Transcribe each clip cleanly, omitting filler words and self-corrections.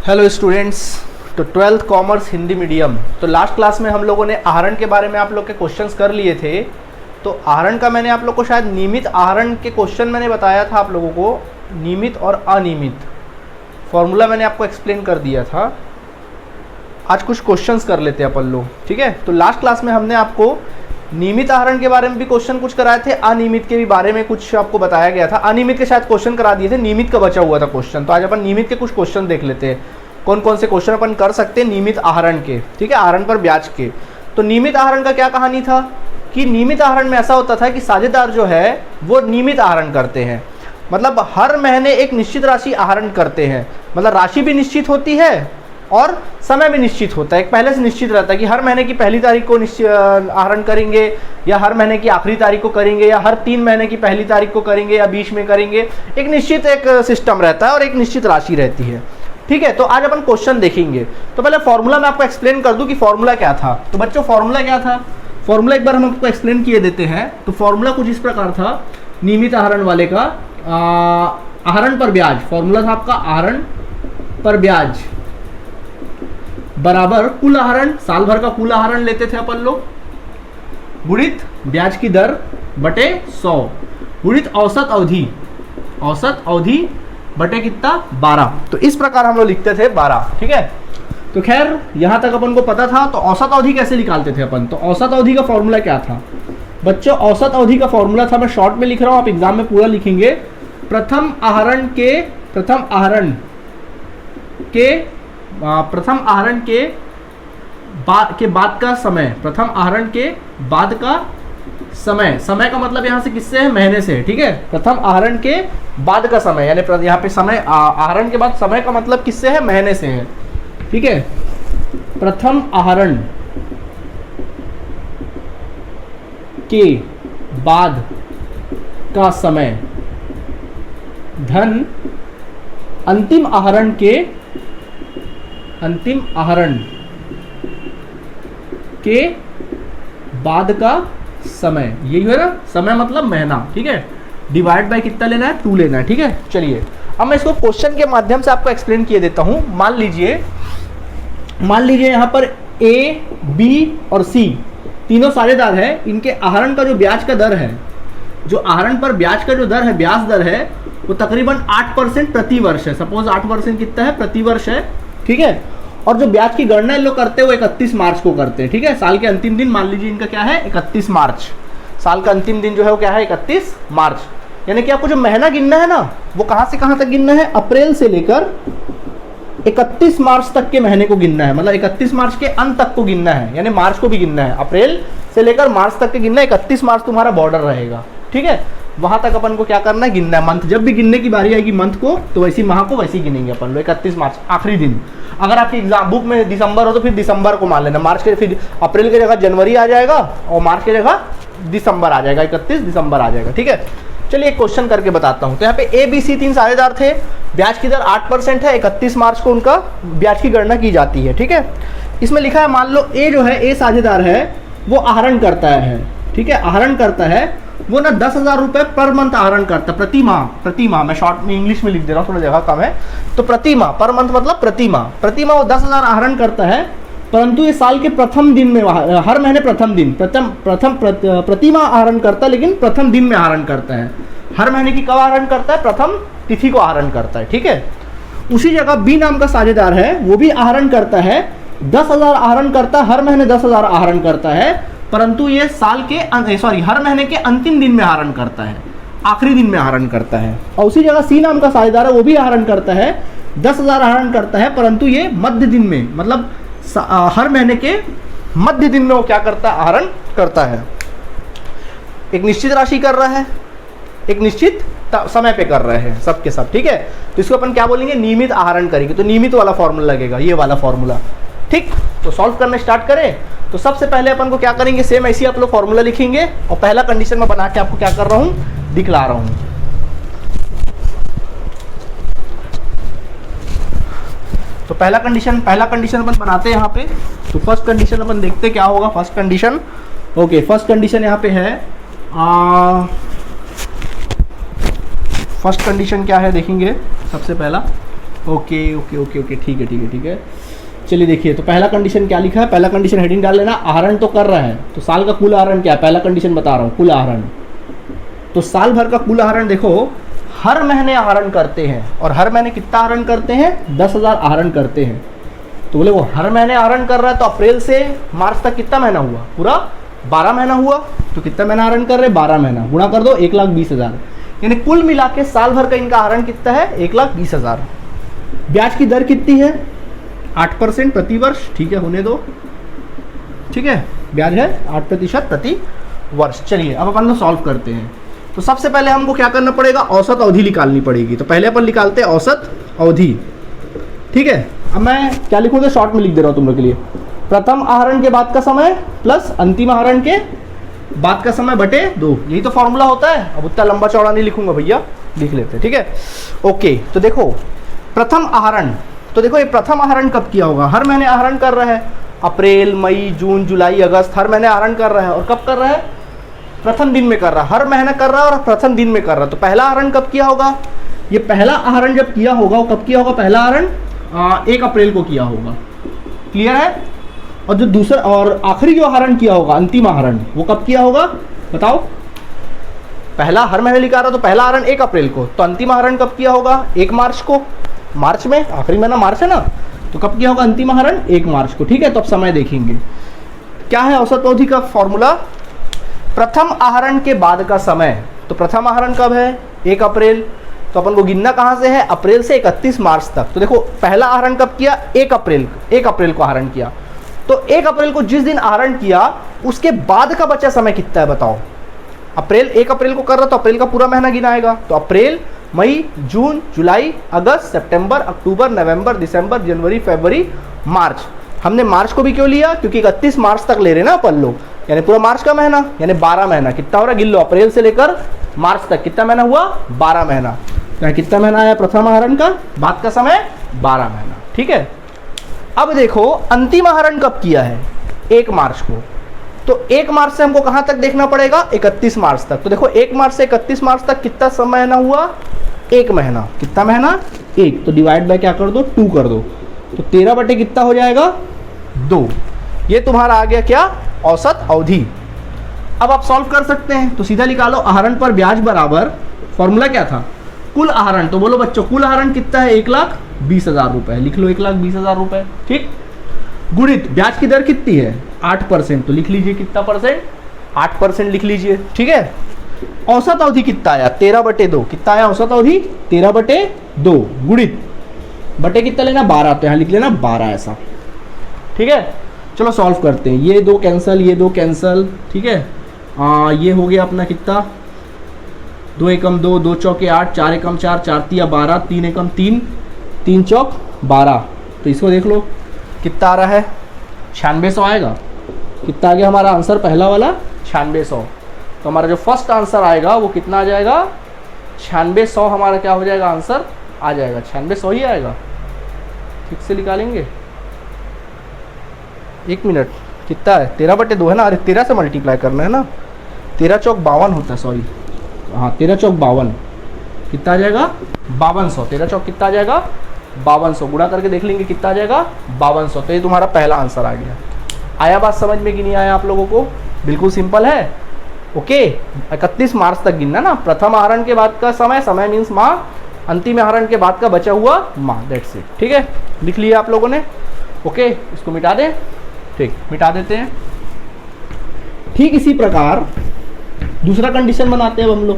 Hello students, तो 12th commerce Hindi medium. तो last class में हम लोगों ने आहरण के बारे में आप लोग के क्वेश्चंस कर लिए थे। तो आहरण का मैंने आप लोग को शायद नियमित आहरण के क्वेश्चन मैंने बताया था आप लोगों को, नियमित और अनियमित फॉर्मूला मैंने आपको एक्सप्लेन कर दिया था। आज कुछ क्वेश्चंस कर लेते हैं अपन लोग, ठीक है। तो लास्ट क्लास में हमने आपको नियमित आहरण के बारे में भी क्वेश्चन कुछ कराए थे, अनियमित के भी बारे में कुछ आपको बताया गया था। अनियमित के शायद क्वेश्चन करा दिए थे, नियमित का बचा हुआ था क्वेश्चन। तो आज अपन नियमित के कुछ क्वेश्चन देख लेते हैं, कौन कौन से क्वेश्चन अपन कर सकते हैं नियमित आहरण के, ठीक है, आहरण पर ब्याज के। तो नियमित आहरण का क्या कहानी था कि नियमित आहरण में ऐसा होता था कि साझेदार जो है वो नियमित आहरण करते हैं, मतलब हर महीने एक निश्चित राशि आहरण करते हैं। मतलब राशि भी निश्चित होती है और समय भी निश्चित होता है, एक पहले से निश्चित रहता है कि हर महीने की पहली तारीख को आहरण करेंगे, या हर महीने की आखिरी तारीख को करेंगे, या हर 3 महीने की पहली तारीख को करेंगे, या बीच में करेंगे। एक निश्चित एक सिस्टम रहता है और एक निश्चित राशि रहती है, ठीक है। तो आज अपन क्वेश्चन देखेंगे। तो पहले फॉर्मूला मैं आपको एक्सप्लेन कर दूं कि फॉर्मूला क्या था। तो बच्चों फॉर्मूला क्या था, फॉर्मूला एक बार हम आपको एक्सप्लेन किए देते हैं। तो फॉर्मूला कुछ इस प्रकार था नियमित आहरण वाले का, आहरण पर ब्याज। फॉर्मूला था आपका आहरण पर ब्याज बराबर कुल आहरण, साल भर का कुल आहरण लेते थे अपन लोग, गुणित ब्याज की दर बटे 100 गुणित औसत अवधि, औसत अवधि बटे कितना 12। तो इस प्रकार हम लोग लिखते थे 12, ठीक है। तो खैर यहां तक अपन को पता था। तो औसत अवधि कैसे निकालते थे अपन, तो औसत अवधि का फॉर्मूला क्या था बच्चों, औसत अवधि का फॉर्मूला था, मैं शॉर्ट में लिख रहा हूं, आप एग्जाम में पूरा लिखेंगे। प्रथम आहरण के बाद का समय, प्रथम आहरण के बाद का समय, समय का मतलब यहां से किससे है, महीने से, ठीक है। प्रथम आहरण के बाद का समय, यानी यहाँ पे समय आहरण के बाद समय का मतलब किससे है, महीने से है, ठीक है। प्रथम आहरण के बाद का समय धन अंतिम आहरण के बाद का समय, यही है ना, समय मतलब महीना, ठीक है। डिवाइड बाय कितना लेना है, 2 लेना है, ठीक है। चलिए अब मैं इसको क्वेश्चन के माध्यम से आपको एक्सप्लेन किए देता हूं। मान लीजिए यहां पर ए, बी और सी तीनों साझेदार है। इनके आहरण का जो ब्याज का दर है, जो आहरण पर ब्याज का जो दर है, ब्याज दर है, वो तकरीबन 8% प्रति वर्ष है। सपोज 8% कितना है, प्रति वर्ष है, ठीक है। और जो ब्याज की गणना इन लोग करते हैं वो 31 मार्च को करते हैं, ठीक है। साल के अंतिम दिन मान लीजिए इनका क्या है, 31 मार्च। साल का अंतिम दिन जो है वो क्या है, 31 मार्च। यानी कि आपको जो महीना गिनना है ना, वो कहां से कहां तक गिनना है, अप्रैल से लेकर 31 मार्च तक के महीने को गिनना है। मतलब 31 मार्च के अंत तक को गिनना है, यानी मार्च को भी गिनना है। अप्रैल से लेकर मार्च तक के गिनना है, 31 मार्च तुम्हारा बॉर्डर रहेगा, ठीक है। वहां तक अपन को क्या करना है, गिनना है। मंथ जब भी गिनने की बारी आएगी मंथ को, तो वैसी माह को वैसी गिनेंगे अपन लोग, 31 मार्च आखिरी दिन। अगर आपकी एग्जाम बुक में दिसंबर हो तो फिर दिसंबर को मान लेना, मार्च के फिर अप्रैल की जगह जनवरी आ जाएगा और मार्च की जगह दिसंबर आ जाएगा, 31 दिसंबर आ जाएगा, ठीक है। चलिए एक क्वेश्चन करके बताता हूं। तो यहाँ पे ए, बी, सी 3 साझेदार थे, ब्याज की दर 8% है, 31 मार्च को उनका ब्याज की गणना की जाती है, ठीक है। इसमें लिखा है, मान लो ए जो है, ए साझेदार है, वो आहरण करता है, ठीक है, आहरण करता है वो ना 10,000 रुपए पर मंथ आहरण करता है, प्रति माह। मैं शॉर्ट में इंग्लिश में लिख दे रहा हूँ, थोड़ा जगह कम है। तो प्रति माह, पर मंथ मतलब प्रति माह वो 10,000 आहरण करता है। परंतु ये साल के प्रथम दिन में, हर महीने प्रति माह आहरण करता है, लेकिन प्रथम दिन में आहरण करता है। हर महीने की कब आहरण करता है, प्रथम तिथि को आहरण करता है, ठीक है। उसी जगह बी नाम का साझेदार है, वो भी आहरण करता है, 10,000 आहरण करता है, हर महीने 10,000 आहरण करता है, परंतु ये हर महीने के अंतिम दिन में आहरण करता है, आखिरी दिन में आहरण करता है। और उसी जगह सी नाम का साझेदार है, वो भी आहरण करता है, 10,000 आहरण करता है, परंतु ये मध्य दिन में, मतलब हर महीने के मध्य दिन में वो क्या करता है, आहरण करता है। एक निश्चित राशि कर रहा है, एक निश्चित समय पे कर रहे हैं सब के सब, ठीक है। तो इसको अपन क्या बोलेंगे, नियमित आहरण करेंगे। तो नियमित वाला फॉर्मूला लगेगा, ये वाला फॉर्मूला, ठीक। तो सॉल्व करना स्टार्ट करें। तो सबसे पहले अपन को क्या करेंगे, सेम ऐसे आप लोग फॉर्मूला लिखेंगे और पहला कंडीशन में बना के आपको क्या कर रहा हूं, दिखला रहा हूं। तो पहला कंडीशन अपन बनाते हैं यहाँ पे। तो फर्स्ट कंडीशन अपन देखते क्या होगा। First condition, okay, first condition यहाँ पे है, फर्स्ट कंडीशन क्या है देखेंगे। सबसे पहला ओके ओके ओके ओके, ठीक है ठीक है ठीक है। चलिए देखिए, तो पहला कंडीशन क्या लिखा है, पहला कंडीशन हेडिंग डाल लेना, आहरण तो कर रहा है, तो साल का कुल आहरण क्या है, पहला कंडीशन बता रहा हूँ, कुल आहरण। तो साल भर का कुल आहरण देखो, हर महीने आहरण करते हैं, और हर महीने कितना आहरण करते हैं, 10,000 आहरण करते हैं। तो बोले वो हर महीने आहरण कर रहा है, तो अप्रैल से मार्च तक कितना महीना हुआ, पूरा 12 महीना हुआ। तो कितना महीना आहरण कर रहे हैं, 12 महीना, गुणा कर दो 1,20,000, यानी कुल मिला के साल भर का इनका आहरण कितना है, 1,20,000। ब्याज की दर कितनी है, 8% प्रति वर्ष, ठीक है, होने दो, ठीक है, ब्याज है 8% प्रति वर्ष। चलिए अब अपन लोग सॉल्व करते हैं। तो सबसे पहले हमको क्या करना पड़ेगा, औसत अवधि निकालनी पड़ेगी। तो पहले अपन निकालते हैं औसत अवधि, ठीक है। अब मैं क्या लिखूंगा, शॉर्ट में लिख दे रहा हूं तुम लोग के लिए, प्रथम आहरण के बाद का समय प्लस अंतिम आहरण के बाद का समय बटे 2, यही तो फॉर्मूला होता है। अब उतना लंबा चौड़ा नहीं लिखूंगा भैया, लिख लेते हैं, ठीक है। ओके, तो देखो प्रथम आहरण, तो देखो ये प्रथम आहरण कब किया होगा, हर महीने आहरण कर रहा है, अप्रैल मई जून जुलाई अगस्त, हर महीने आहरण कर रहा है, और कब कर रहा है, प्रथम दिन में कर रहा है, हर महीना कर रहा है और प्रथम दिन में कर रहा है। तो पहला आहरण कब किया होगा, ये पहला आहरण जब किया होगा वो कब किया होगा, पहला आहरण 1 अप्रैल को किया होगा, क्लियर है। और जो दूसरा और आखिरी जो आहरण किया होगा, अंतिम आहरण, वो कब किया होगा बताओ, पहला हर महीने लिखा रहा तो पहला आहरण 1 अप्रैल को, तो अंतिम आहरण कब किया होगा, 1 मार्च को, मार्च में, आखिरी महीना मार्च है ना, तो कब किया होगा अंतिम आहरण, 1 मार्च को, ठीक है। तो अब समय देखेंगे क्या है औसत अवधि का फॉर्मूला, प्रथम आहरण के बाद का समय। तो प्रथम आहरण कब है, 1 अप्रैल, तो अपन को गिनना कहाँ से है, अप्रैल से 31 मार्च तक। तो देखो पहला आहरण कब किया, 1 अप्रैल को आहरण किया, तो 1 अप्रैल को जिस दिन आहरण किया उसके बाद का बचा समय कितना है बताओ, अप्रैल 1 अप्रैल को कर रहा तो अप्रैल का पूरा महीना गिनाएगा, तो अप्रैल मई जून जुलाई अगस्त सितंबर अक्टूबर नवंबर दिसंबर जनवरी फरवरी मार्च। हमने मार्च को भी क्यों लिया, क्योंकि 31 मार्च तक ले रहे ना अपन लोग, यानी पूरा मार्च का महीना, यानी 12 महीना। कितना हो रहा है, गिन लो, अप्रैल से लेकर मार्च तक कितना महीना हुआ, 12 महीना। तो कितना महीना आया प्रथम आहरण का, बाद का समय 12 महीना, ठीक है। अब देखो अंतिम आहरण कब किया है, 1 मार्च को, तो 1 मार्च से हमको कहाँ तक देखना पड़ेगा, 31 मार्च तक। तो देखो 1 मार्च से 31 मार्च तक कितना समय महीना हुआ, 1 महीना, कितना महीना 1, तो डिवाइड बाय क्या कर दो, 2 कर दो, तो 13 बटे कितना हो जाएगा 2। ये तुम्हारा आ गया क्या, औसत अवधि। अब आप सॉल्व कर सकते हैं, तो सीधा निकालो, आहरण पर ब्याज बराबर, फॉर्मूला क्या था, कुल आहरण। तो बोलो बच्चों कुल आहरण कितना है, 1,20,000 रुपए, लिख लो 1,20,000 रुपए, ठीक। गुणित ब्याज की दर कितनी है, 8%, तो लिख लीजिए कितना परसेंट, 8% लिख लीजिए, ठीक है। औसत अवधि कितना आया, 13/2, कितना आया औसत अवधि, 13/2, गुणित बटे कितना लेना, 12, तो यहाँ लिख लेना 12 ऐसा, ठीक है। चलो सॉल्व करते हैं, ये 2 कैंसल, ये 2 कैंसल, ठीक है। ये हो गया अपना कितना, 2 एकम 2, 2 चौके 8, 4 एकम 4, 4 तिया 12, 3 एकम 3, 3 चौक 12। तो इसको देख लो कितना आ रहा है, 9600 आएगा। कितना आ गया हमारा आंसर, पहला वाला 9600। तो हमारा जो फर्स्ट आंसर आएगा वो कितना आ जाएगा, 9600 हमारा क्या हो जाएगा, आंसर आ जाएगा 9600 ही आएगा। ठीक से निकालेंगे, 1 मिनट, कितना है, 13/2 है ना, अरे 13 से मल्टीप्लाई करना है ना, 13 चौक 52 होता है, सॉरी, हाँ 13 चौक 52, कितना आ जाएगा 5200, 13 चौक कितना आ जाएगा 5200, गुणा करके देख लेंगे कितना आ जाएगा 5200। तो ये तुम्हारा पहला आंसर आ गया। आया बात समझ में कि नहीं आया आप लोगों को, बिल्कुल सिंपल है। ओके, 31 मार्च तक गिनना ना, प्रथम आहरण के बाद का समय, समय मीन्स माह, अंतिम आहरण के बाद का बचा हुआ माह, दैट्स इट, ठीक है, लिख लिया आप लोगों ने। ओके, इसको मिटा दें, ठीक, मिटा देते हैं। ठीक इसी प्रकार दूसरा कंडीशन बनाते हैं अब हम लोग।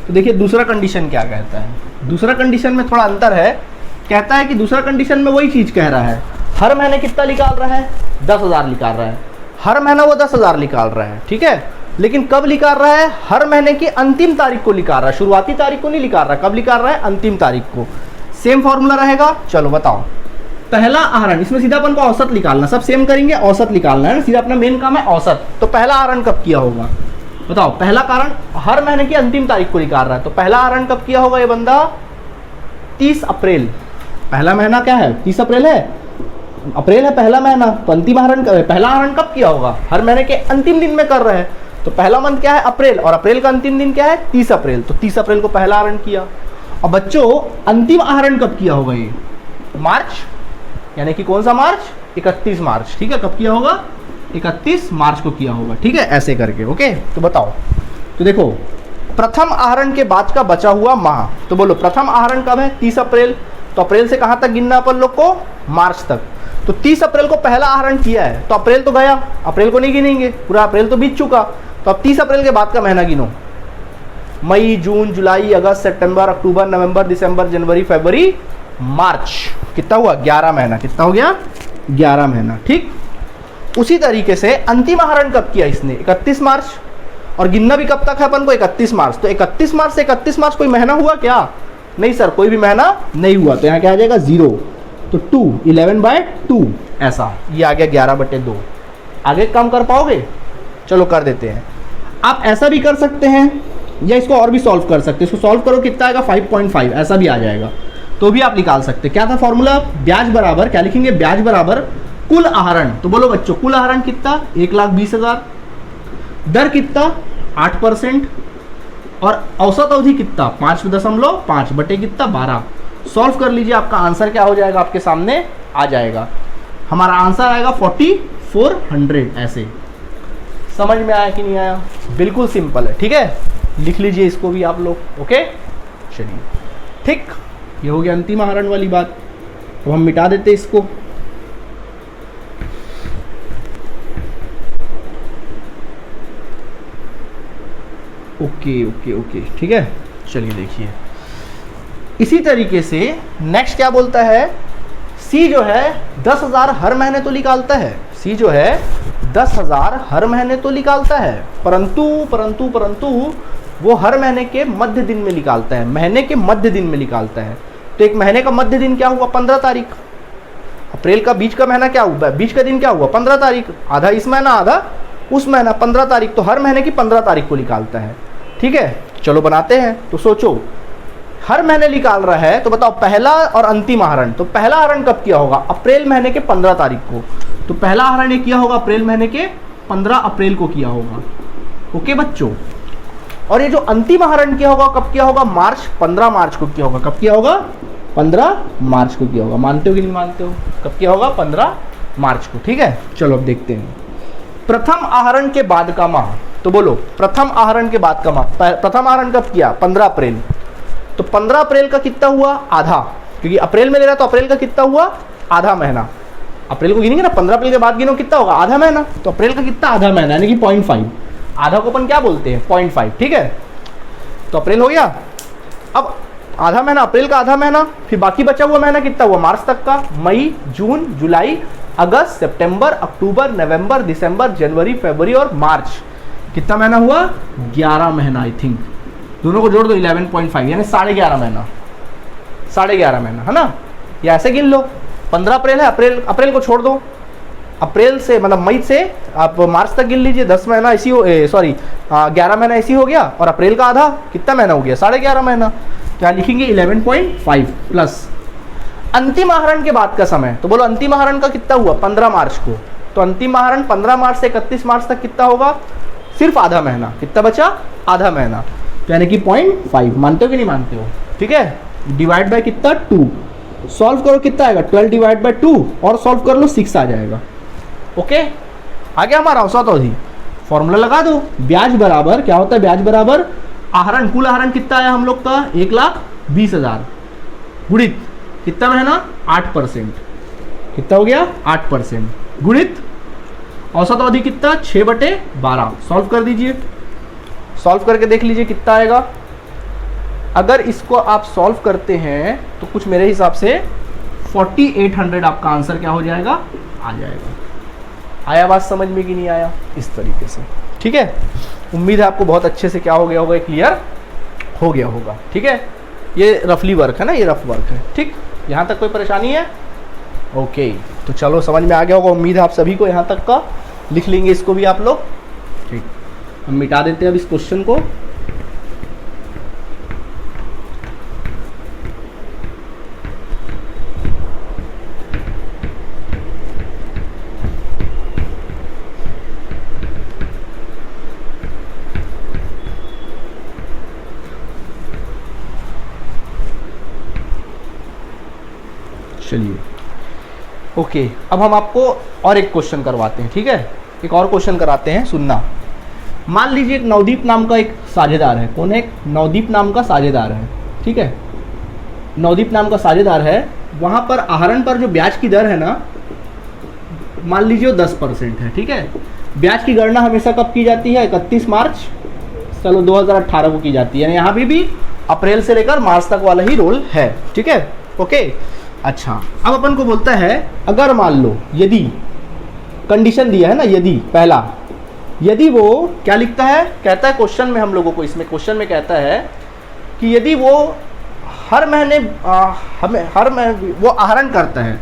तो देखिए दूसरा कंडीशन क्या कहता है, दूसरा कंडीशन में थोड़ा अंतर है। कहता है कि दूसरा कंडीशन में वही चीज़ कह रहा है, हर महीने कितना निकाल रहा है, 10,000 निकाल रहा है, हर महीना वो 10,000 निकाल रहा है, ठीक है। लेकिन कब निकाल रहा है, हर महीने की अंतिम तारीख को निकाल रहा है, शुरुआती तारीख को नहीं निकाल रहा है। कब निकाल रहा है, अंतिम तारीख को। सेम फॉर्मूला रहेगा, चलो बताओ। पहला आहरण, इसमें सीधा अपन को औसत निकालना, सब सेम करेंगे, औसत निकालना है ना, सीधा अपना मेन काम है औसत। तो पहला आहरण कब किया होगा बताओ, पहला कारण हर महीने की अंतिम तारीख को निकाल रहा है, तो पहला आहरण कब किया होगा ये बंदा, 30 अप्रैल। पहला महीना क्या है, 30 अप्रैल है, अप्रैल है पहला महीना, तो अंतिम आहरण, पहला आहरण कब किया होगा, हर महीने के अंतिम दिन में कर रहे हैं। तो पहला मंथ क्या है, अप्रैल, और अप्रैल का अंतिम दिन क्या है, 30 अप्रैल, तो 30 अप्रैल को पहला आहरण किया। और बच्चों अंतिम आहरण कब किया होगा ये? मार्च, यानी कि कौन सा मार्च? 31 मार्च। ठीक है, कब किया होगा? 31 मार्च को किया होगा। ठीक है, ऐसे करके। ओके, तो बताओ, तो देखो प्रथम आहरण के बाद का बचा हुआ माह, तो बोलो प्रथम आहरण कब है? 30 अप्रैल। तो अप्रैल से कहां तक गिनना अपन लोग को? मार्च तक। तो 30 अप्रैल को पहला आहरण किया है, तो अप्रैल तो गया, अप्रैल को नहीं गिनेंगे, पूरा अप्रैल तो बीत चुका। तो अब 30 अप्रैल के बाद का महीना गिनो। मई, जून, जुलाई, अगस्त, सितंबर, अक्टूबर, नवंबर, दिसंबर, जनवरी, फरवरी, मार्च। कितना हुआ? 11 महीना। कितना हो गया? 11 महीना। ठीक, उसी तरीके से अंतिम आहरण कब किया इसने? 31 मार्च। और गिनना भी कब तक है अपन को? 31 मार्च। तो 31 मार्च से 31 मार्च कोई महीना हुआ क्या? नहीं सर, कोई भी महीना नहीं हुआ। तो यहाँ क्या आ जाएगा? 0। तो 2, 11/2 ऐसा, ये आ गया 11/2। आगे कम कर पाओगे? चलो कर देते हैं। आप ऐसा भी कर सकते हैं या इसको और भी सॉल्व कर सकते हैं। इसको सॉल्व करो, कितना आएगा? 5.5 ऐसा भी आ जाएगा, तो भी आप निकाल सकते हैं। क्या था फॉर्मूला? ब्याज बराबर, क्या लिखेंगे? ब्याज बराबर कुल आहरण। तो बोलो बच्चों, कुल आहरण कितना? 1,20,000। दर कितना? 8%। और औसत अवधि कितना? 5.5 बटे कितना? 12। सॉल्व कर लीजिए, आपका आंसर क्या हो जाएगा? आपके सामने आ जाएगा। हमारा आंसर आएगा 4400। ऐसे समझ में आया कि नहीं आया? बिल्कुल सिंपल है। ठीक है, लिख लीजिए इसको भी आप लोग। ओके, चलिए ठीक, ये हो गया अंतिम आहरण वाली बात। तो हम मिटा देते इसको। ओके ओके ओके, ठीक है। चलिए देखिए, इसी तरीके से नेक्स्ट क्या बोलता है? सी जो है 10,000 हर महीने तो निकालता है। सी जो है 10,000 हर महीने तो निकालता है, परंतु परंतु परंतु वो हर महीने के मध्य दिन में निकालता है। महीने के मध्य दिन में निकालता है। तो एक महीने का मध्य दिन क्या हुआ? 15 तारीख। अप्रैल का बीच का महीना क्या हुआ? बीच का दिन क्या हुआ? 15 तारीख। आधा इस महीना, आधा उस महीना, 15 तारीख। तो हर महीने की 15 तारीख को निकालता है। ठीक है, चलो बनाते हैं। तो सोचो, हर महीने निकाल रहा है, तो बताओ पहला और अंतिम आहरण। तो पहला आहरण कब किया होगा? अप्रैल महीने के 15 तारीख को। तो पहला आहरण ये किया होगा अप्रैल महीने के 15 अप्रैल को किया होगा। ओके बच्चों, और ये जो अंतिम आहरण किया होगा कब किया होगा? मार्च, 15 मार्च को किया होगा। कब किया होगा? 15 मार्च को किया होगा। मानते हो कि नहीं मानते हो? कब किया होगा? 15 मार्च को। ठीक है, चलो अब देखते हैं प्रथम आहरण के बाद का माह। तो बोलो प्रथम आहरण के बाद का माह। प्रथम आहरण कब किया? 15 अप्रैल। तो 15 अप्रैल का कितना हुआ? आधा, क्योंकि अप्रैल में ले रहा, तो अप्रैल का कितना हुआ? आधा महीना। अप्रैल को गिनेंगे ना, 15 अप्रैल के बाद गिनो, कितना होगा? आधा महीना। तो अप्रैल का कितना? आधा महीना, यानी कि 0.5। आधा को अपन क्या बोलते हैं? 0.5। ठीक है, तो अप्रैल हो गया। अब आधा महीना, अप्रैल का आधा महीना, फिर बाकी बचा हुआ महीना कितना हुआ? मार्च तक का। मई, जून, जुलाई, अगस्त, सितंबर, अक्टूबर, नवंबर, दिसंबर, जनवरी, फरवरी और मार्च। कितना महीना हुआ? 11 महीना। आई थिंक दोनों को जोड़ दो, 11.5, यानी 11.5 महीना। 11.5 महीना है ना, या ऐसे गिन लो। 15 अप्रैल है, अप्रैल को छोड़ दो। अप्रैल से मतलब मई से आप मार्च तक गिन लीजिए, 10 महीना इसी हो, सॉरी 11 महीना इसी हो गया। और अप्रैल का आधा कितना महीना हो गया? 11.5 महीना। तो यहाँ लिखेंगे 11.5 प्लस अंतिम आहरण के बाद का समय। तो बोलो अंतिम आहरण का कितना हुआ? 15 मार्च को। तो अंतिम आहरण 15 मार्च से 31 मार्च तक कितना होगा? सिर्फ आधा महीना। कितना बचा? आधा महीना। तो यानी कि 0.5। मानते हो कि नहीं मानते हो? ठीक है, डिवाइड बाय कितना? 2। सॉल्व करो, कितना आएगा? 12 डिवाइड बाय 2 और सॉल्व कर लो, 6 आ जाएगा। ओके, आ गया हमारा औसत अवधि। फॉर्मूला लगा दो, ब्याज बराबर क्या होता है? ब्याज बराबर आहरण, कुल आहरण कितना आया हम लोग का? 1,20,000 गुणित कितना महीना? 8%। कितना हो गया? 8% गुणित औसत अवधि कितना? 6/12। सॉल्व कर दीजिए, सॉल्व करके देख लीजिए कितना आएगा। अगर इसको आप सॉल्व करते हैं तो कुछ मेरे हिसाब से 4800 आपका आंसर क्या हो जाएगा? आ जाएगा। आया बात समझ में कि नहीं आया? इस तरीके से। ठीक है, उम्मीद है आपको बहुत अच्छे से क्या हो गया होगा? क्लियर हो गया होगा। ठीक है, ये रफली वर्क है ना, ये रफ वर्क है। ठीक, यहाँ तक कोई परेशानी है? ओके, तो चलो समझ में आ गया होगा, उम्मीद है आप सभी को। यहाँ तक का लिख लेंगे इसको भी आप लोग। ठीक, हम मिटा देते हैं अब इस क्वेश्चन को। चलिए ओके, अब हम आपको और एक क्वेश्चन करवाते हैं, ठीक है, एक और क्वेश्चन कराते हैं, सुनना। मान लीजिए एक नवदीप नाम का एक साझेदार है। कौन है? एक नवदीप नाम का साझेदार है, ठीक है, नवदीप नाम का साझेदार है। वहाँ पर आहरण पर जो ब्याज की दर है ना, मान लीजिए वो 10% है, ठीक है। ब्याज की गणना हमेशा कब की जाती है? 31 मार्च 2018 को की जाती है। यहाँ भी अप्रैल से लेकर मार्च तक वाला ही रोल है, ठीक है, ओके। अच्छा, अब अपन को बोलता है अगर मान लो, यदि कंडीशन दिया है ना, यदि पहला, यदि वो क्या लिखता है, कहता है क्वेश्चन में हम लोगों को, इसमें क्वेश्चन में कहता है कि यदि वो हर महीने वो आहरण करता है,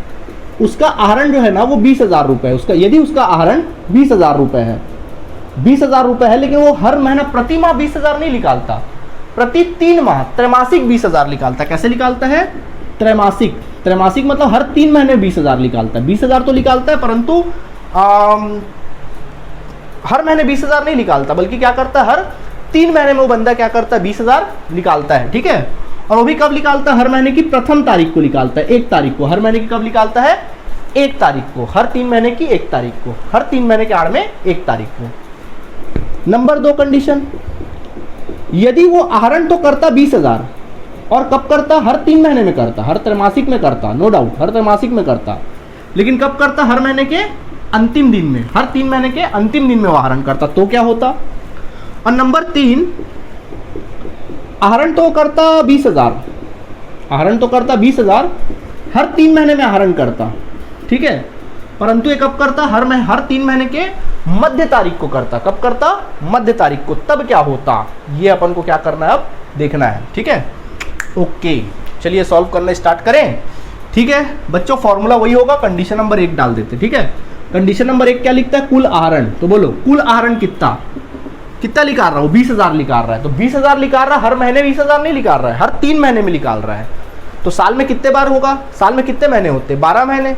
उसका आहरण जो है ना वो 20,000 रुपये, उसका यदि उसका आहरण 20,000 रुपये है, 20,000 रुपये है, लेकिन वो हर महीना प्रति माह 20,000 नहीं निकालता, प्रति 3 माह त्रैमासिक 20,000 निकालता है। कैसे निकालता है? त्रैमासिक, त्रैमासिक मतलब हर 3 महीने 20,000 निकालता है। 20,000 तो निकालता है, परंतु हर महीने 20,000 नहीं निकालता, बल्कि क्या करता है, हर 3 महीने में वो बंदा क्या करता है, 20,000 निकालता है, ठीक है। और वो भी कब निकालता है? हर महीने की प्रथम तारीख को निकालता है, 1 तारीख को। हर महीने की कब निकालता है? 1 तारीख को। हर 3 महीने की 1 तारीख को, हर 3 महीने के आड़ में 1 तारीख को। नंबर 2 कंडीशन, यदि वो आहरण तो करता 20,000, और कब करता? हर 3 महीने में करता, हर त्रैमासिक में करता, नो डाउट हर त्रैमासिक में करता, लेकिन कब करता? हर महीने के अंतिम दिन में, हर 3 महीने के अंतिम दिन में वो आहरण करता, तो क्या होता? और नंबर 3, आहरण तो करता 20,000, आहरण तो करता 20,000, हर 3 महीने में आहरण करता, ठीक है, परंतु ये कब करता? हर 3 महीने के मध्य तारीख को करता। कब करता? मध्य तारीख को। तब क्या होता, ये अपन को क्या करना है, अब देखना है, ठीक है, ओके। चलिए सॉल्व करना स्टार्ट करें, ठीक है बच्चों। फॉर्मूला वही होगा, कंडीशन नंबर 1 डाल देते, ठीक है। कंडीशन नंबर 1 क्या लिखता है? कुल आहरण। तो बोलो कुल आहरण कितना निकाल रहा हूँ? 20,000 निकाल रहा है, तो 20,000 निकाल रहा है, हर महीने 20,000 नहीं निकाल रहा है, हर 3 महीने में निकाल रहा है। तो साल में कितने बार होगा? साल में कितने महीने होते हैं? 12 महीने।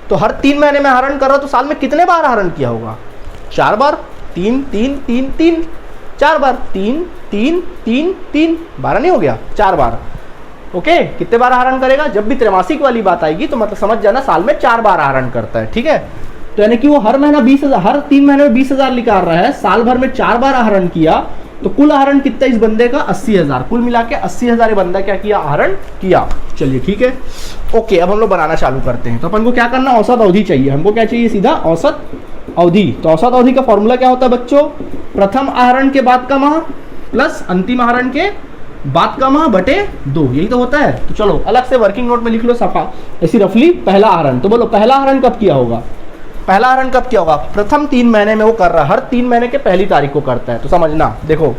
तो हर 3 महीने में आहरण कर रहा, तो साल में कितने बार आहरण किया होगा? 4 बार। 3 3 3 3 4 बार, 3 3 3 3 12 नहीं हो गया, 4 बार, ओके। कितने बार आहरण करेगा? जब भी त्रैमासिक वाली बात आएगी तो मतलब समझ जाना साल में 4 बार आहरण करता है, ठीक है। तो यानी कि वो हर महीना 20,000, हर 3 महीने में 20,000 निकाल रहा है, साल भर में 4 बार आहरण किया, तो कुल आहरण कितना इस बंदे का? 80,000। कुल मिला के 80,000 बंदा क्या किया? आहरण किया। चलिए ठीक है, ओके। अब हम लोग बनाना चालू करते हैं। तो अपन को क्या करना? औसत अवधि चाहिए हमको। क्या चाहिए? सीधा औसत अवधि। तो औसत अवधि का फॉर्मूला क्या होता है बच्चों? प्रथम आहरण के बाद का माह प्लस अंतिम आहरण के बाद का माह बटे 2, यही तो होता है। तो चलो अलग से वर्किंग नोट में लिख लो सफा ऐसी रफली। पहला आहरण, तो बोलो पहला आहरण कब किया होगा? पहला आहरण कब किया होगा? प्रथम 3 महीने में वो कर रहा है, हर 3 महीने के पहली तारीख को करता है। तो समझना, देखो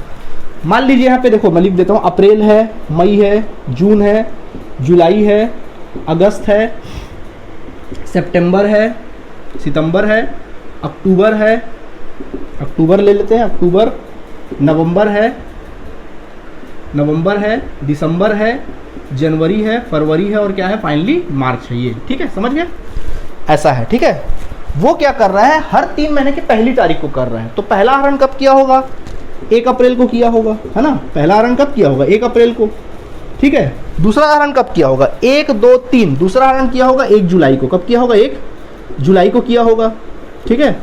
मान लीजिए यहाँ पे देखो मैं लिख देता हूँ, अप्रैल है, मई है, जून है, जुलाई है, अगस्त है, सितंबर है, सितंबर है, अक्टूबर है, अक्टूबर ले लेते हैं, अक्टूबर, नवंबर है, नवंबर है, दिसंबर है, जनवरी है, फरवरी है, और क्या है? फाइनली मार्च है। ये ठीक है, समझ गए? ऐसा है, ठीक है। वो क्या कर रहा है? हर 3 महीने की पहली तारीख को कर रहा है। तो पहला आहरण कब किया होगा? 1 अप्रैल को किया होगा, है ना। पहला आहरण कब किया होगा? 1 अप्रैल को, ठीक है। दूसरा आहरण कब किया होगा? 1 2 3। दूसरा आहरण किया होगा 1 जुलाई को। कब किया होगा? 1 जुलाई को किया होगा, ठीक है।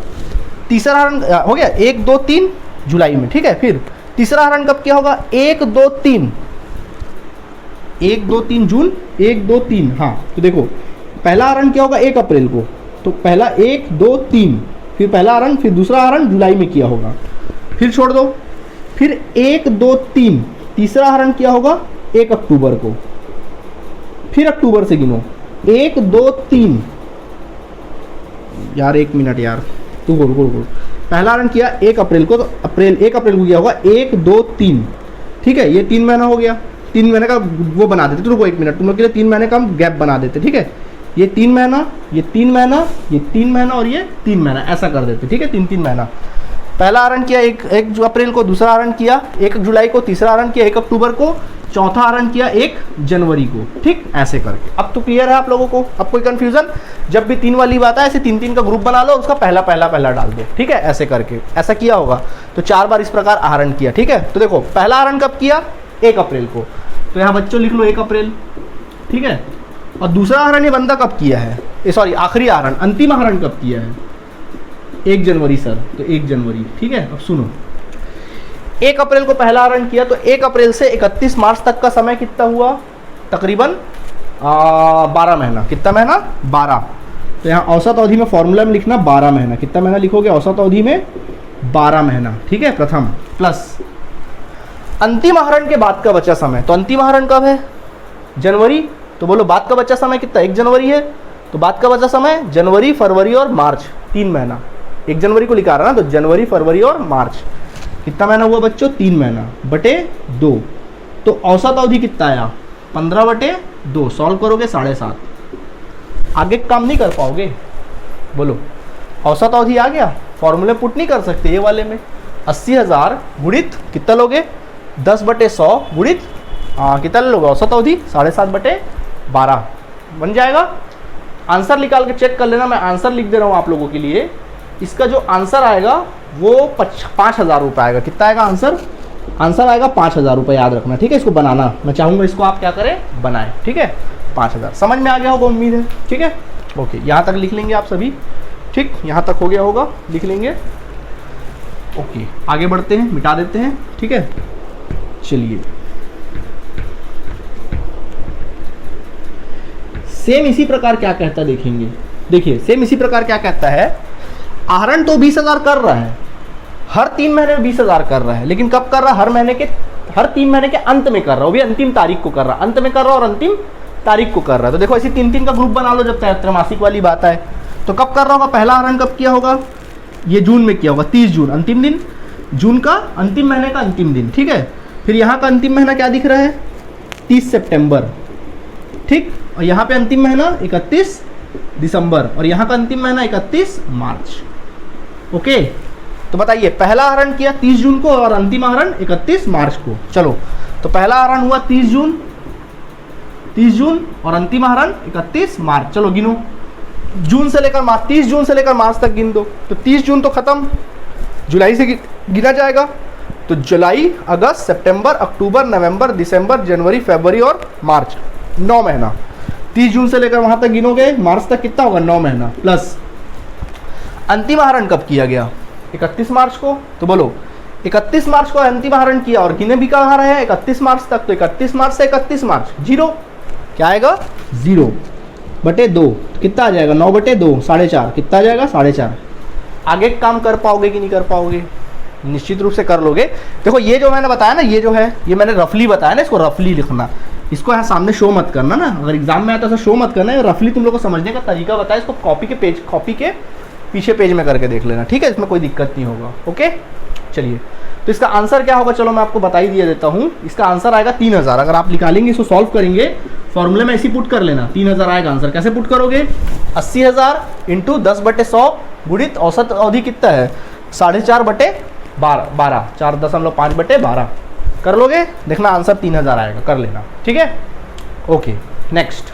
तीसरा आहरण हो गया 1 2 3 जुलाई में, ठीक है। फिर तीसरा आहरण कब किया होगा? 1 2 3, 1 2 3 जून, 1 2 3, हाँ। तो देखो पहला आहरण क्या होगा? 1 अप्रैल को। तो पहला 1 2 3, फिर पहला आहरण, फिर दूसरा आहरण जुलाई में किया होगा, फिर छोड़ दो, फिर 1 2 3, तीसरा आहरण किया होगा 1 अक्टूबर को, फिर अक्टूबर से गिनो 1 2 3, यार 1 मिनट यार, तू रुको। पहला आहरण किया 1 अप्रैल को, तो 1 अप्रैल को किया होगा 1 2 3, ठीक है। ये 3 महीना हो गया। 3 महीने का वो बना देते, रुको 1 मिनट, तुम लोग के लिए 3 महीने का हम गैप बना देते, ठीक है। ये 3 महीना, ये 3 महीना, ये 3 महीना और ये 3 महीना, ऐसा कर देते, ठीक है। 3 महीना। पहला आहरण किया 1 अप्रैल को, दूसरा आहरण किया 1 जुलाई को, तीसरा आहरण किया 1 अक्टूबर को, चौथा आहरण किया 1 जनवरी को, ठीक। ऐसे करके अब तो क्लियर है आप लोगों को? अब कोई कंफ्यूजन? जब भी 3 वाली बात है ऐसे 3 का ग्रुप बना लो, उसका पहला डाल दो, ठीक है। ऐसे करके ऐसा किया होगा। तो 4 बार इस प्रकार आहरण किया, ठीक है। तो देखो पहला आहरण कब किया? 1 अप्रैल को। तो यहाँ बच्चों लिख लो 1 अप्रैल, ठीक है। और दूसरा आहरण ये बंदा कब किया है, सॉरी आखिरी आहरण, अंतिम आहरण कब किया है, 1 जनवरी सर, तो 1 जनवरी, ठीक है। अब सुनो, 1 अप्रैल को पहला आहरण किया, तो 1 अप्रैल से 31 मार्च तक का समय कितना हुआ, तकरीबन 12 महीना। कितना महीना, 12। तो यहाँ औसत अवधि में फॉर्मूला में लिखना 12 महीना। कितना महीना लिखोगे औसत अवधि में, 12 महीना, ठीक है, प्रथम, प्लस अंतिम आहरण के बाद का बचा समय। तो अंतिम आहरण कब है, जनवरी, तो बोलो बाद का बचा समय कितना, 1 जनवरी है, तो बाद का बचा समय जनवरी, फरवरी और मार्च, 3 महीना। 1 जनवरी को लिखा रहा ना, तो जनवरी, फरवरी और मार्च, कितना महीना हुआ बच्चों, 3 महीना बटे 2। तो औसत अवधि कितना आया, 15 बटे 2। सॉल्व करोगे 7.5। आगे काम नहीं कर पाओगे, बोलो औसत अवधि आ गया, फॉर्मूले पुट नहीं कर सकते ये वाले में। 80,000 गुणित कितना लोगे, 10 बटे 100 गुणित कितना लोगे औसत अवधि, 7.5 बटे 12 बन जाएगा। आंसर निकाल के चेक कर लेना, मैं आंसर लिख दे रहा हूँ आप लोगों के लिए। इसका जो आंसर आएगा वो 5,000 रुपये आएगा। कितना आएगा आंसर, आंसर आएगा 5,000 रुपये, याद रखना, ठीक है। इसको बनाना मैं चाहूँगा, इसको आप क्या करें, बनाएं, ठीक है। 5,000 समझ में आ गया होगा उम्मीद है, ठीक है। ओके, यहाँ तक लिख लेंगे आप सभी, ठीक, यहाँ तक हो गया होगा, लिख लेंगे। ओके, आगे बढ़ते हैं, मिटा देते हैं, ठीक है। चलिए, सेम इसी प्रकार क्या कहता है देखेंगे। देखिए सेम इसी प्रकार क्या कहता है, आहरण तो 20,000 कर रहा है, हर 3 महीने में 20,000 कर रहा है, लेकिन कब कर रहा है, हर 3 महीने के अंत में कर रहा है, वो भी अंतिम तारीख को कर रहा है, अंत में कर रहा है और अंतिम तारीख को कर रहा है। तो देखो ऐसी 3-3 का ग्रुप बना लो, जब त्रैमासिक वाली बात है। तो कब कर रहा होगा, पहला आहरण कब किया होगा, ये जून में किया होगा, 30 जून अंतिम दिन, जून का अंतिम महीने का अंतिम दिन, ठीक है। फिर यहाँ का अंतिम महीना क्या दिख रहा है, 30 सितंबर, ठीक, और यहाँ पे अंतिम महीना 31 दिसंबर, और यहाँ का अंतिम महीना 31 मार्च। ओके, तो बताइए पहला आहरण किया 30 जून को और अंतिम आहरण 31 मार्च को। चलो, तो पहला आहरण हुआ 30 जून और अंतिम आहरण 31 मार्च। चलो गिनो, जून से लेकर मार्च, 30 जून से लेकर मार्च तक गिन दो। तो 30 जून तो खत्म, जुलाई से गिना जाएगा। तो जुलाई, अगस्त, सितंबर, अक्टूबर, नवंबर, दिसंबर, जनवरी, फरवरी और मार्च, 9 महीना। 30 जून से लेकर वहां तक गिनोगे, मार्च तक कितना होगा, 9 महीना। प्लस अंतिम आहरण कब किया गया, 31 मार्च को। तो बोलो 31 मार्च को अंतिम आहरण किया, और गिने भी कहाँ रहे हैं 31 मार्च तक। तो 31 मार्च से 31 मार्च, 0 क्या आएगा, 0 बटे 2, कितना आ जाएगा, 9 बटे 2, 4.5, कितना आ जाएगा, 4.5। आगे काम कर पाओगे कि नहीं कर पाओगे, निश्चित रूप से कर लोगे। देखो ये जो मैंने बताया ना, ये जो है, ये मैंने रफली बताया ना, इसको रफली लिखना, इसको यहाँ सामने शो मत करना ना, अगर एग्जाम में आता है तो शो मत करना है, रफली तुम लोग को समझने का तरीका बताया, इसको कॉपी के पीछे पेज में करके देख लेना, ठीक है, इसमें कोई दिक्कत नहीं होगा। ओके, चलिए, तो इसका आंसर क्या होगा, चलो मैं आपको बता ही दिया देता हूँ। इसका आंसर आएगा 3,000। अगर आप निकालेंगे, इसको सॉल्व करेंगे, फॉर्मूले में ऐसी पुट कर लेना, 3,000 आएगा आंसर। कैसे पुट करोगे, 80,000 इंटू 10 बटे 100 गुणित औसत अवधि कितना है, 4.5 बटे 12, 4.5 बटे 12 कर लोगे, देखना आंसर 3,000 आएगा, कर लेना, ठीक है। ओके, नेक्स्ट,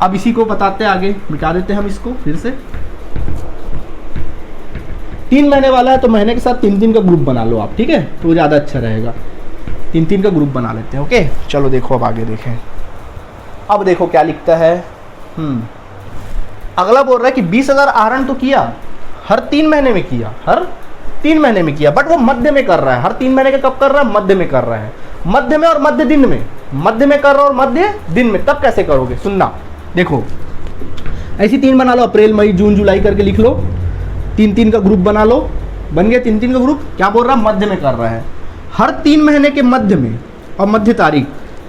अब इसी को बताते हैं आगे, मिटा देते हैं हम इसको फिर से। 3 महीने वाला है, तो महीने के साथ 3-3 का ग्रुप बना लो आप, ठीक है, तो ज़्यादा अच्छा रहेगा। 3-3 का ग्रुप बना लेते हैं। ओके, चलो देखो, अब आगे देखें। अब देखो क्या लिखता है, अगला बोल रहा है कि 20,000 आहरण तो किया, हर 3 महीने में किया, हर 3 महीने में किया, बट वो मध्य में कर रहा है। हर 3 महीने के कब कर रहा है, मध्य में कर रहा है, मध्य में और मध्य दिन में, मध्य में कर रहा है और मध्य दिन में। तब कैसे करोगे, सुनना, देखो ऐसी 3 बना लो, अप्रैल, मई, जून, जुलाई करके लिख लो, 3-3 का ग्रुप बना लो, बन गया 3-3 का ग्रुप। क्या बोल रहा है, मध्य में कर रहा है, हर 3 महीने के मध्य में, और मध्य तारीख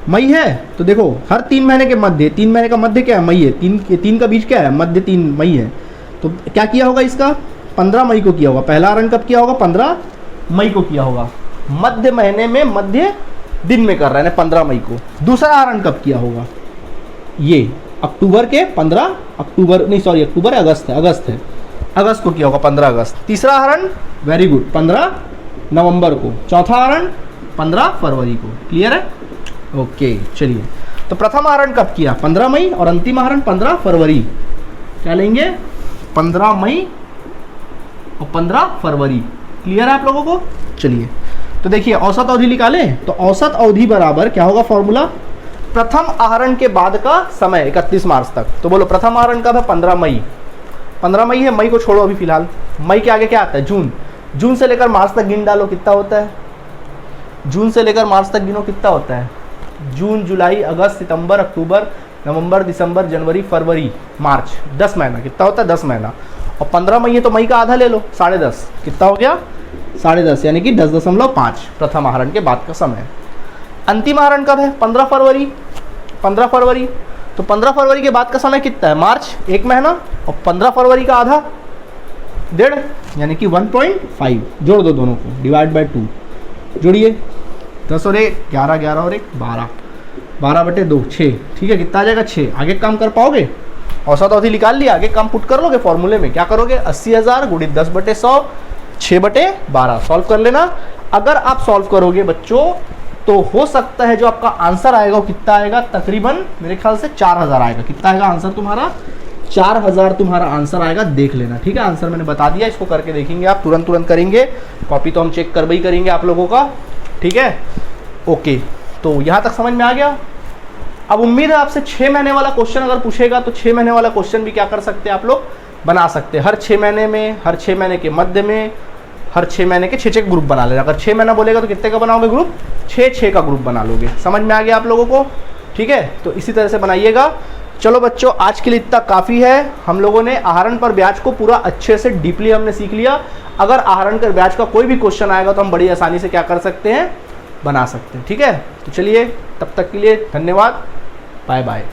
मई है, तो देखो हर 3 महीने के मध्य, 3 महीने का मध्य क्या है, मई है, 3 का बीच क्या है, मध्य 3 मई है। तो क्या किया होगा, इसका 15 मई को किया होगा। पहला आहरण कब किया होगा, 15 मई को किया होगा, मध्य महीने में मध्य दिन में कर रहा है 15 मई को। दूसरा आहरण कब किया होगा, ये अक्टूबर के 15 अक्टूबर नहीं सॉरी अक्टूबर है, अगस्त है, अगस्त को किया होगा, 15 अगस्त। तीसरा आहरण, वेरी गुड, 15 नवंबर को। चौथा आहरण 15 फरवरी को। क्लियर है, ओके। चलिए, तो प्रथम आहरण कब किया, 15 मई, और अंतिम आहरण 15 फरवरी। क्या लेंगे, 15 मई और 15 फरवरी। क्लियर है आप लोगों को। चलिए, तो देखिए औसत अवधि निकालें, तो औसत अवधि बराबर क्या होगा, फॉर्मूला प्रथम आहरण के बाद का समय 31 मार्च तक। तो बोलो प्रथम आहरण कब है? 15 मई। 15 मई है, मई को छोड़ो अभी फिलहाल। मई के आगे क्या आता है? जून। जून से लेकर मार्च तक गिन डालो, कितना होता है? जून से लेकर मार्च तक गिनो, कितना होता है? जून, जुलाई, अगस्त, सितंबर, अक्टूबर, नवंबर, दिसंबर, जनवरी, फरवरी, मार्च, 10 महीना। कितना होता है? 10 महीना। और 15 मई है तो मई का आधा ले लो, 10.5। कितना हो गया? 10.5, यानी कि 10.5 प्रथम आहरण के बाद का समय। अंतिम आहरण कब है? 15 फरवरी। 15 फरवरी, तो 15 फरवरी के बाद का समय कितना है? मार्च, 1 महीना। और 15 फरवरी का आधा 1.5, यानी कि 1.5। जोड़ दो दोनों को, डिवाइड बाय 2। जोड़िए, 10 और 1 11, 11 और 1 12, 12/2 6। ठीक है, कितना आ जाएगा? 6। आगे काम कर पाओगे? औसत अवधि निकाल लिया, आगे काम पुट कर लोगे फॉर्मूले में। क्या करोगे? 80,000 गुणित 10/100, 6/12 सॉल्व कर लेना। अगर आप सॉल्व करोगे बच्चों तो हो सकता है जो आपका आंसर आएगा वो कितना आएगा? तकरीबन मेरे ख्याल से 4000 आएगा। कितना आएगा आंसर तुम्हारा? 4000 तुम्हारा आंसर आएगा, देख लेना। ठीक है, आंसर मैंने बता दिया, इसको करके देखेंगे आप, तुरंत करेंगे। कॉपी तो हम चेक कर ही करेंगे आप लोगों का। ठीक है, ओके, तो यहाँ तक समझ में आ गया। अब उम्मीद है आपसे 6 महीने वाला क्वेश्चन अगर पूछेगा तो 6 महीने वाला क्वेश्चन भी क्या कर सकते हैं आप लोग? बना सकते हैं। हर 6 महीने में, हर 6 महीने के मध्य में, हर 6 महीने के 6 ग्रुप बना लेना। अगर 6 महीना बोलेगा तो कितने का बनाओगे ग्रुप? 6 का ग्रुप बना लोगे। समझ में आ गया आप लोगों को? ठीक है, तो इसी तरह से बनाइएगा। चलो बच्चों, आज के लिए इतना काफ़ी है। हम लोगों ने आहरण पर ब्याज को पूरा अच्छे से डीपली हमने सीख लिया। अगर आहरण पर ब्याज का कोई भी क्वेश्चन आएगा तो हम बड़ी आसानी से क्या कर सकते हैं? बना सकते हैं। ठीक है, तो चलिए, तब तक के लिए धन्यवाद, बाय बाय।